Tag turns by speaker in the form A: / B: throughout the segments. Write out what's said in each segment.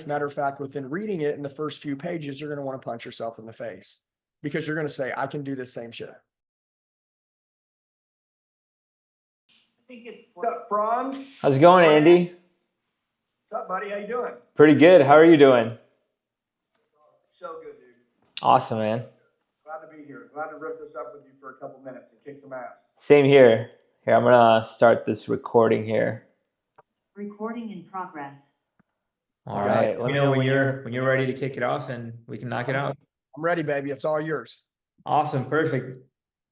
A: Matter of fact, within reading it in the first few pages, you're going to want to punch yourself in the face because you're going to say, I can do this same shit. What's up, Franz?
B: How's it going, Andy?
A: What's up, buddy? How you doing?
B: Pretty good. How are you doing?
A: So good, dude.
B: Awesome, man.
A: Glad to be here. Glad to rip this up with you for a couple minutes and kick some ass.
B: Same here. Here, I'm gonna start this recording here.
C: Recording in progress.
B: All right. Let me know when you're ready to kick it off, and we can knock it out.
A: I'm ready, baby. It's all yours.
B: Awesome. Perfect.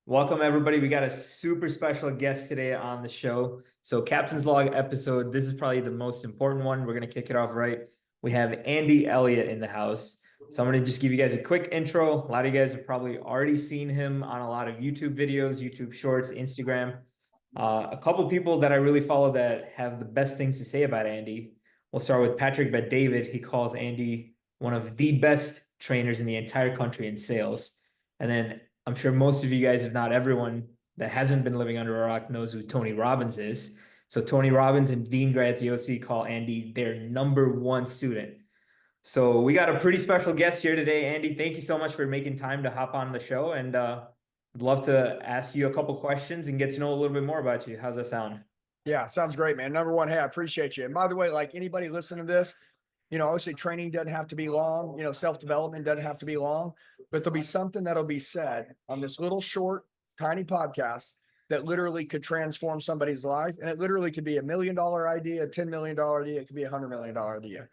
B: Welcome, everybody. We got a super special guest today on the show. So Captain's Log episode, this is probably the most important one. We're going to kick it off right. We have Andy Elliott in the house. So I'm going to just give you guys a quick intro. A lot of you guys have probably already seen him on a lot of YouTube videos, YouTube Shorts, Instagram. A couple people that I really follow that have the best things to say about Andy. We'll start with Patrick Bet-David. He calls Andy one of the best trainers in the entire country in sales. And then I'm sure most of you guys, if not everyone that hasn't been living under a rock, knows who Tony Robbins is. So Tony Robbins and Dean Graziosi call Andy their #1 student. So we got a pretty special guest here today. Andy, thank you so much for making time to hop on the show. And I'd love to ask you a couple questions and get to know a little bit more about you. How's that sound?
A: Yeah, sounds great, man. #1, hey, I appreciate you. And by the way, like anybody listening to this, obviously training doesn't have to be long, self-development doesn't have to be long, but there'll be something that'll be said on this little short, tiny podcast that literally could transform somebody's life. And it literally could be $1 million idea, a $10 million idea. It could be a $100 million idea.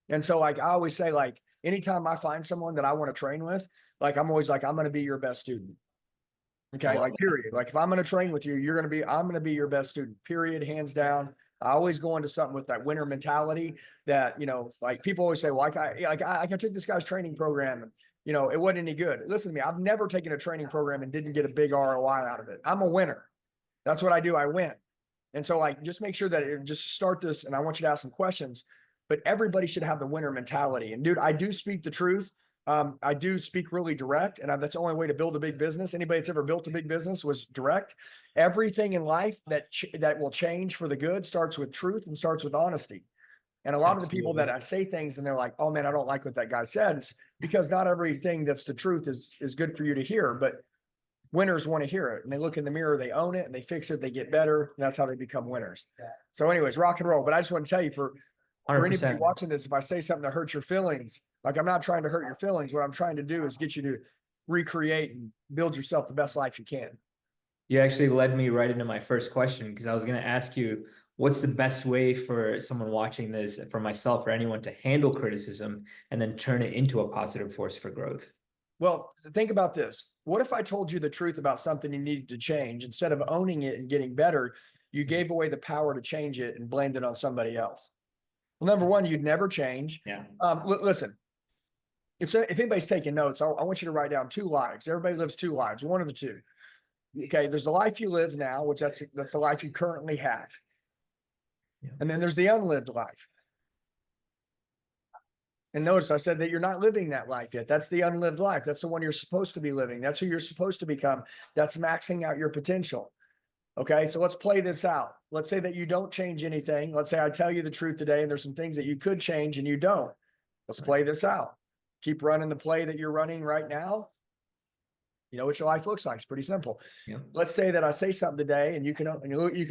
A: And so like, I always say, like, anytime I find someone that I want to train with, like, I'm always like, I'm going to be your best student. Okay. Like, period. Like, if I'm going to train with you, I'm going to be your best student, period, hands down. I always go into something with that winner mentality that, like people always say, well, I took this guy's training program and, it wasn't any good. Listen to me. I've never taken a training program and didn't get a big ROI out of it. I'm a winner. That's what I do. I win. And so like, just make sure that just start this. And I want you to ask some questions, but everybody should have the winner mentality. And dude, I do speak the truth. I do speak really direct, and that's the only way to build a big business. Anybody that's ever built a big business was direct. Everything in life that will change for the good starts with truth and starts with honesty. And a lot of the people that I say things and they're like, oh man, I don't like what that guy said. It's because not everything that's the truth is good for you to hear, but winners want to hear it. And they look in the mirror, they own it, and they fix it, they get better. And that's how they become winners. So anyways, rock and roll. But I just want to tell you for anybody watching this, if I say something that hurts your feelings, like I'm not trying to hurt your feelings. What I'm trying to do is get you to recreate and build yourself the best life you can.
B: You actually led me right into my first question, because I was going to ask you, what's the best way for someone watching this, for myself or anyone, to handle criticism and then turn it into a positive force for growth?
A: Well, think about this. What if I told you the truth about something you needed to change? Instead of owning it and getting better, you gave away the power to change it and blamed it on somebody else. Well, #1, you'd never change.
B: Yeah.
A: Listen, if anybody's taking notes, I want you to write down 2 lives. Everybody lives 2 lives, one of the 2. Okay. There's the life you live now, which that's the life you currently have. Yeah. And then there's the unlived life. And notice I said that you're not living that life yet. That's the unlived life. That's the one you're supposed to be living. That's who you're supposed to become. That's maxing out your potential. Okay. So let's play this out. Let's say that you don't change anything. Let's say I tell you the truth today and there's some things that you could change and you don't. Let's play this out. Keep running the play that you're running right now. You know what your life looks like. It's pretty simple. Yeah. Let's say that I say something today and you can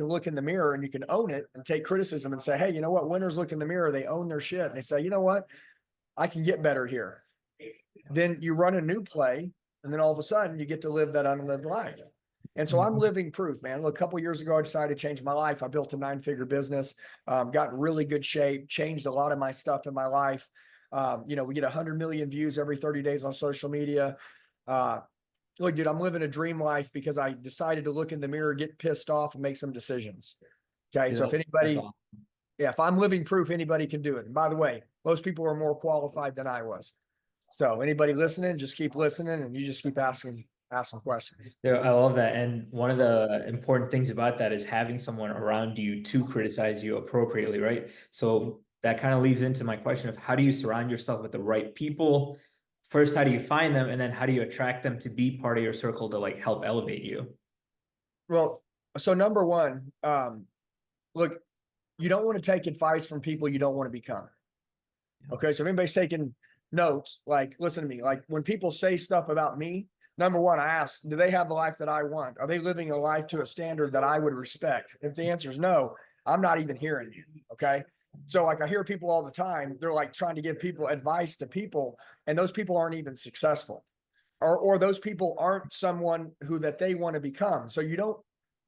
A: look in the mirror and you can own it and take criticism and say, hey, you know what? Winners look in the mirror. They own their shit. And they say, you know what? I can get better here. Then you run a new play. And then all of a sudden you get to live that unlived life. And so I'm living proof, man. Look, a couple of years ago, I decided to change my life. I built a 9-figure business, got in really good shape, changed a lot of my stuff in my life. We get 100 million views every 30 days on social media. Look, dude, I'm living a dream life because I decided to look in the mirror, get pissed off, and make some decisions. Okay. So if anybody, awesome. Yeah, if I'm living proof, anybody can do it. And by the way, most people are more qualified than I was. So anybody listening, just keep listening and you just keep asking questions.
B: Yeah, I love that. And one of the important things about that is having someone around you to criticize you appropriately, right? So that kind of leads into my question of, how do you surround yourself with the right people? First, how do you find them? And then how do you attract them to be part of your circle to like help elevate you?
A: Well, so #1, look, you don't want to take advice from people you don't want to become. Okay. So if anybody's taking notes, like, listen to me, like when people say stuff about me, number one, I ask, do they have the life that I want? Are they living a life to a standard that I would respect? If the answer is no, I'm not even hearing you. Okay. So like I hear people all the time, they're like trying to give people advice to people, and those people aren't even successful. Or those people aren't someone who that they want to become. So you don't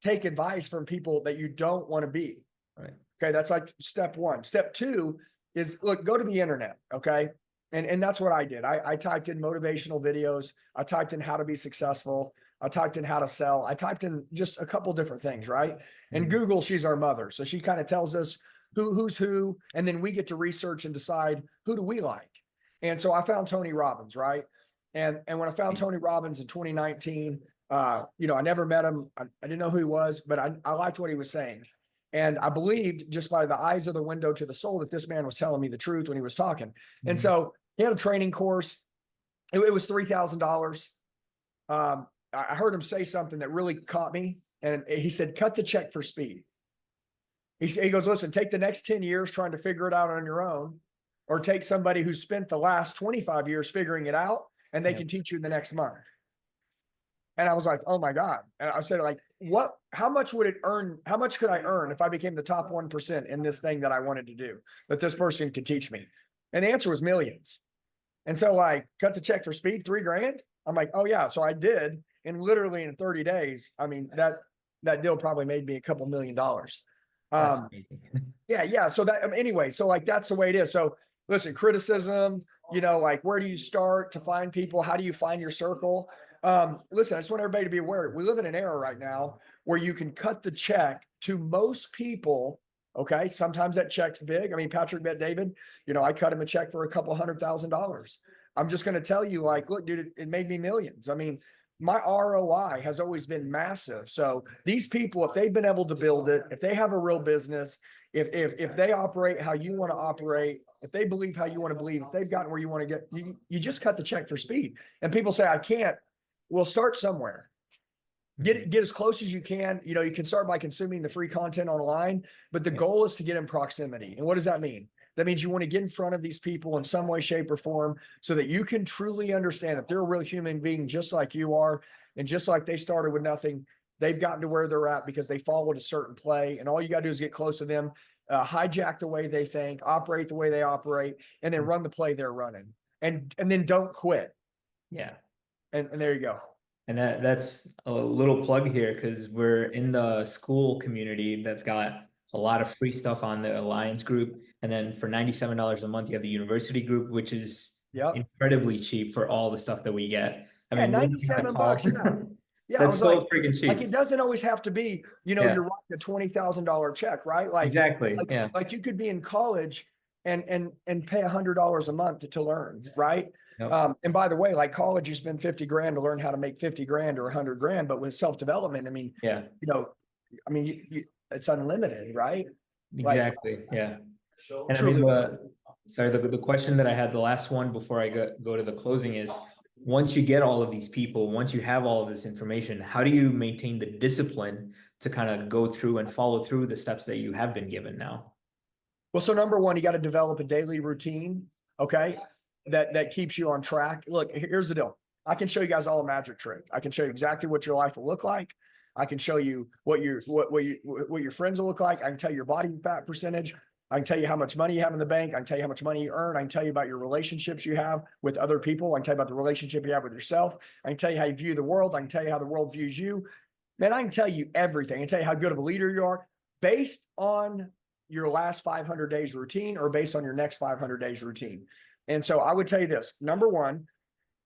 A: take advice from people that you don't want to be.
B: Right.
A: Okay. That's like step one. Step two is look, go to the internet. Okay. And that's what I did. I typed in motivational videos. I typed in how to be successful. I typed in how to sell. I typed in just a couple different things, right? And Google, she's our mother. So she kind of tells us who's who, and then we get to research and decide who do we like. And so I found Tony Robbins, right? And when I found Tony Robbins in 2019, I never met him. I didn't know who he was, but I liked what he was saying. And I believed just by the eyes of the window to the soul that this man was telling me the truth when he was talking. And so he had a training course. It was $3,000. I heard him say something that really caught me. And he said, cut the check for speed. He goes, listen, take the next 10 years trying to figure it out on your own, or take somebody who spent the last 25 years figuring it out, and they can teach you the next month. And I was like, oh my God. And I said, like, how much would it earn? How much could I earn if I became the top 1% in this thing that I wanted to do, that this person could teach me? And the answer was millions. And so like, cut the check for speed, $3,000. I'm like, oh yeah. So I did. And literally in 30 days, I mean, that deal probably made me a couple $1 million. Yeah. So anyway, so like, that's the way it is. So listen, criticism, like, where do you start to find people? How do you find your circle? Listen, I just want everybody to be aware. We live in an era right now where you can cut the check to most people. Okay. Sometimes that check's big. I mean, Patrick met David, I cut him a check for a couple $100,000. I'm just going to tell you, like, look, dude, it made me millions. I mean, my ROI has always been massive. So these people, if they've been able to build it, if they have a real business, if they operate how you want to operate, if they believe how you want to believe, if they've gotten where you want to get, you just cut the check for speed. And people say, I can't. We'll start somewhere. Get as close as you can. You can start by consuming the free content online, but the goal is to get in proximity. And what does that mean? That means you want to get in front of these people in some way, shape, or form so that you can truly understand that they're a real human being just like you are. And just like they started with nothing, they've gotten to where they're at because they followed a certain play. And all you got to do is get close to them, hijack the way they think, operate the way they operate, and then run the play they're running. And then don't quit.
B: Yeah.
A: And there you go.
B: And that's a little plug here, because we're in the Skool community that's got a lot of free stuff on the Alliance group. And then for $97 a month, you have the university group, which is incredibly cheap for all the stuff that we get. I mean,
A: $97. Yeah,
B: that's so freaking cheap.
A: Like, it doesn't always have to be, you're writing a $20,000 check, right? Like,
B: exactly.
A: Like you could be in college and pay $100 a month to learn, right?
B: Yep.
A: And by the way, like college, you spend 50 grand to learn how to make 50 grand or 100 grand, but with self-development, I mean, it's unlimited, right?
B: Exactly. And I mean, the question that I had, the last one before I go to the closing is, once you get all of these people, once you have all of this information, how do you maintain the discipline to kind of go through and follow through the steps that you have been given now?
A: Well, so number one, you got to develop a daily routine. Okay. That keeps you on track. Look, here's the deal. I can show you guys all a magic trick. I can show you exactly what your life will look like. I can show you what your friends will look like. I can tell you your body fat percentage. I can tell you how much money you have in the bank. I can tell you how much money you earn. I can tell you about your relationships you have with other people. I can tell you about the relationship you have with yourself. I can tell you how you view the world. I can tell you how the world views you. Man, I can tell you everything. I can tell you how good of a leader you are based on your last 500 days routine or based on your next 500 days routine. And so I would tell you this, number one,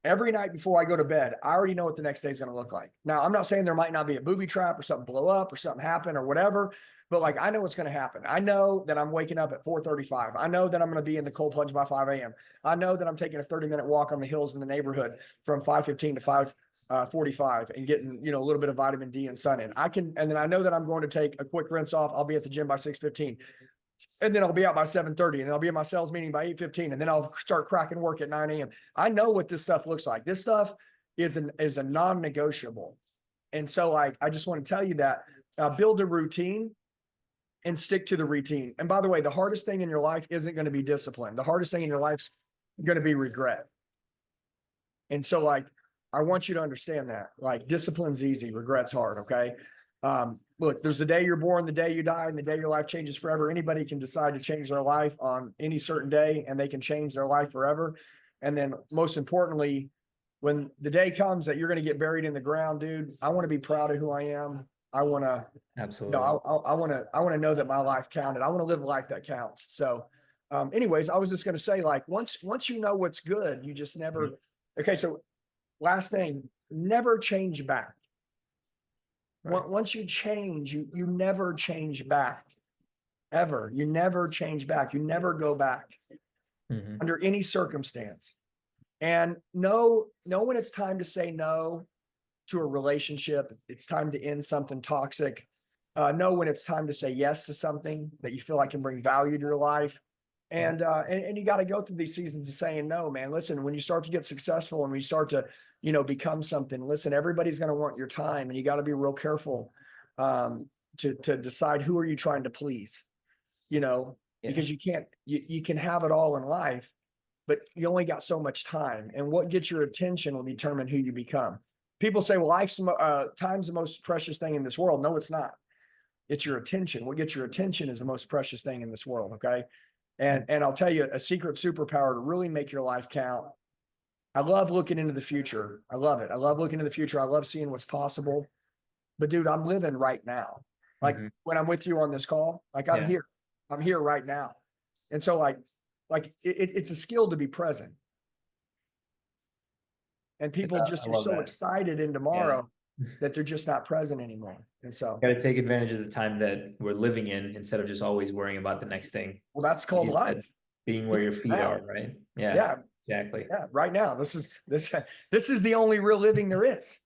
A: every night before I go to bed, I already know what the next day is going to look like. Now, I'm not saying there might not be a booby trap or something blow up or something happen or whatever, but like, I know what's going to happen. I know that I'm waking up at 4:35. I know that I'm going to be in the cold plunge by 5 a.m. I know that I'm taking a 30-minute walk on the hills in the neighborhood from 5:15 to 5:45 and getting, a little bit of vitamin D and sun in. And then I know that I'm going to take a quick rinse off. I'll be at the gym by 6:15. And then I'll be out by 7:30 and I'll be at my sales meeting by 8:15. And then I'll start cracking work at 9 a.m. I know what this stuff looks like. This stuff is a non-negotiable. And so I just want to tell you that build a routine. and stick to the routine. And by the way, the hardest thing in your life isn't going to be discipline. The hardest thing in your life's going to be regret. And so like, I want you to understand that like discipline's easy, regret's hard. Okay. Look, there's the day you're born, the day you die, and the day your life changes forever. Anybody can decide to change their life on any certain day, and they can change their life forever. And then most importantly, when the day comes that you're going to get buried in the ground, dude, I want to be proud of who I am. I want to,
B: Absolutely.
A: I want to know that my life counted. I want to live a life that counts. So, anyways, I was just going to say, like, once you know what's good, you just never, okay. So last thing, never change back.
B: Right.
A: Once you change, you never change back ever. You never change back. You never go back under any circumstance. And know when it's time to say no to a relationship. It's time to end something toxic. Know when it's time to say yes to something that you feel like can bring value to your life. And you got to go through these seasons of saying no, man. Listen, when you start to get successful and when you start to, become something, listen, everybody's going to want your time, and you got to be real careful to decide who are you trying to please, because you can't, you can have it all in life, but you only got so much time, and what gets your attention will determine who you become. People say, well, time's the most precious thing in this world. No, it's not. It's your attention. What gets your attention is the most precious thing in this world. Okay. And I'll tell you a secret superpower to really make your life count. I love looking into the future. I love it. I love looking into the future. I love seeing what's possible. But dude, I'm living right now. Like when I'm with you on this call, like I'm here right now. And so it's a skill to be present. And people just are so excited in tomorrow that they're just not present anymore. And so
B: got to take advantage of the time that we're living in instead of just always worrying about the next thing.
A: Well, that's called life.
B: Being where your feet are, right? Yeah, exactly.
A: Yeah, right now. This is the only real living there is.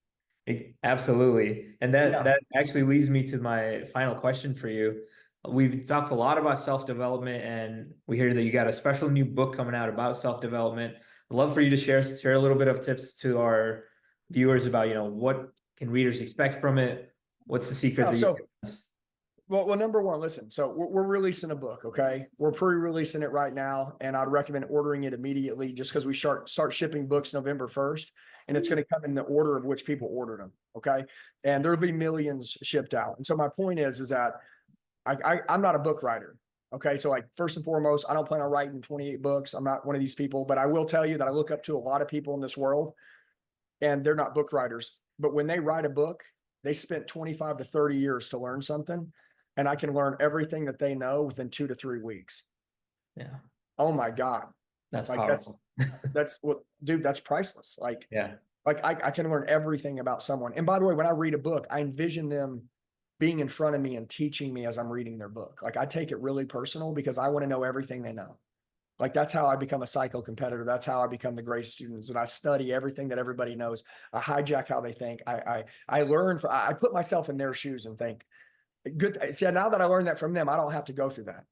B: Absolutely. And that actually leads me to my final question for you. We've talked a lot about self-development, and we hear that you got a special new book coming out about self-development. I'd love for you to share a little bit of tips to our viewers about, what can readers expect from it? What's the secret that you give us?
A: Well, number one, listen, so we're releasing a book, okay? We're pre-releasing it right now, and I'd recommend ordering it immediately just because we start shipping books November 1st, and it's going to come in the order of which people ordered them, okay? And there'll be millions shipped out. And so my point is that I'm not a book writer, okay? So like, first and foremost, I don't plan on writing 28 books. I'm not one of these people, but I will tell you that I look up to a lot of people in this world, and they're not book writers. But when they write a book, they spent 25 to 30 years to learn something. And I can learn everything that they know within 2 to 3 weeks.
B: Yeah.
A: Oh my God.
B: That's powerful.
A: That's what, dude, that's priceless. Like,
B: yeah.
A: Like I can learn everything about someone. And by the way, when I read a book, I envision them being in front of me and teaching me as I'm reading their book. Like I take it really personal because I want to know everything they know. Like that's how I become a psycho competitor. That's how I become the greatest students. And I study everything that everybody knows. I hijack how they think. I learn. I put myself in their shoes and think, good. See, now that I learned that from them, I don't have to go through that.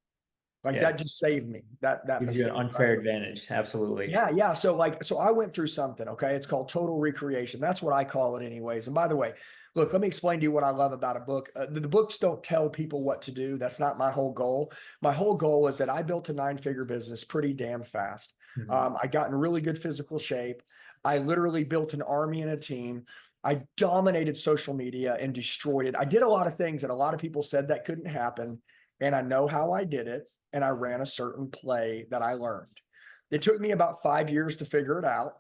A: Like that just saved me. That
B: gives
A: mistake,
B: you an unfair advantage. Absolutely.
A: Yeah. So I went through something. Okay, it's called total recreation. That's what I call it, anyways. And by the way, look, let me explain to you what I love about a book. The books don't tell people what to do. That's not my whole goal. My whole goal is that I built a 9-figure business pretty damn fast. I got in really good physical shape. I literally built an army and a team. I dominated social media and destroyed it. I did a lot of things that a lot of people said that couldn't happen. And I know how I did it. And I ran a certain play that I learned. It took me about 5 years to figure it out.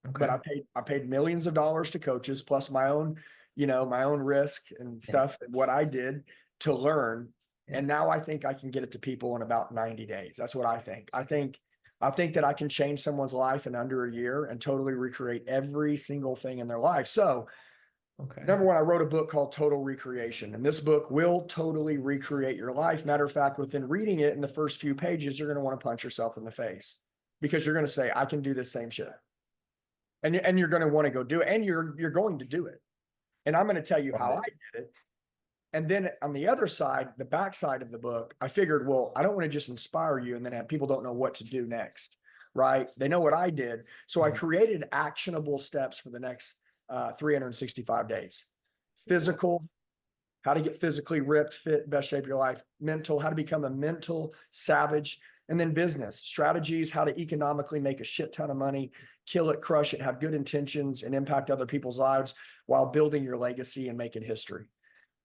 A: Okay. But I paid millions of dollars to coaches, plus my own, my own risk and stuff, and what I did to learn. And now I think I can get it to people in about 90 days. That's what I think. I think that I can change someone's life in under a year and totally recreate every single thing in their life. So number one, I wrote a book called Total Recreation, and this book will totally recreate your life. Matter of fact, within reading it in the first few pages, you're going to want to punch yourself in the face because you're going to say, I can do this same shit. And you're going to want to go do it. And you're going to do it. And I'm going to tell you how I did it. And then on the other side, the backside of the book, I figured, well, I don't want to just inspire you and then have people don't know what to do next, right? They know what I did. So I created actionable steps for the next 365 days. Physical how to get physically ripped, fit, best shape of your life, mental, how to become a mental savage, and then business strategies, how to economically make a shit ton of money, kill it, crush it, have good intentions and impact other people's lives while building your legacy and making history.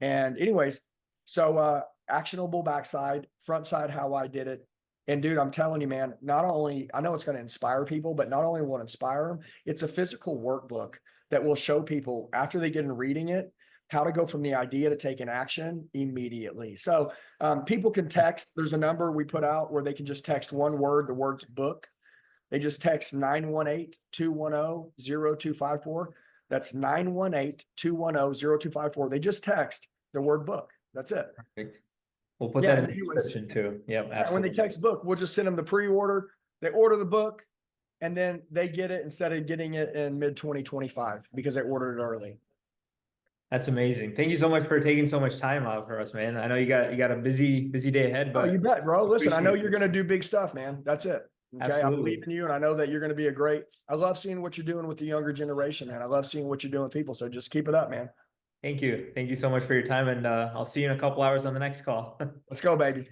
A: And anyways, so actionable backside, front side, how I did it. And dude, I'm telling you, man, not only, I know it's going to inspire people, but not only will it inspire them, it's a physical workbook that will show people after they get in reading it, how to go from the idea to taking action immediately. So people can text, there's a number we put out where they can just text one word, the words book. They just text 918-210-0254. That's 918-210-0254. They just text the word book. That's it.
B: Perfect. We'll put
A: Yeah,
B: that in
A: and
B: the
A: anyways,
B: description too. Yep,
A: And when
B: absolutely.
A: they text book, we'll just send them the pre-order. They order the book and then they get it instead of getting it in mid 2025 because they ordered it early.
B: That's amazing. Thank you so much for taking so much time out for us, man. I know you got a busy day ahead,
A: Oh,
B: but
A: you bet, bro. Listen, I know
B: appreciate
A: you're
B: it.
A: going to do big stuff, man. That's it. Okay. I
B: Absolutely.
A: believe in you and I know that you're going to be a great, I love seeing what you're doing with the younger generation, man. I love seeing what you're doing with people. So just keep it up, man.
B: Thank you. Thank you so much for your time. And I'll see you in a couple hours on the next call.
A: Let's go, baby.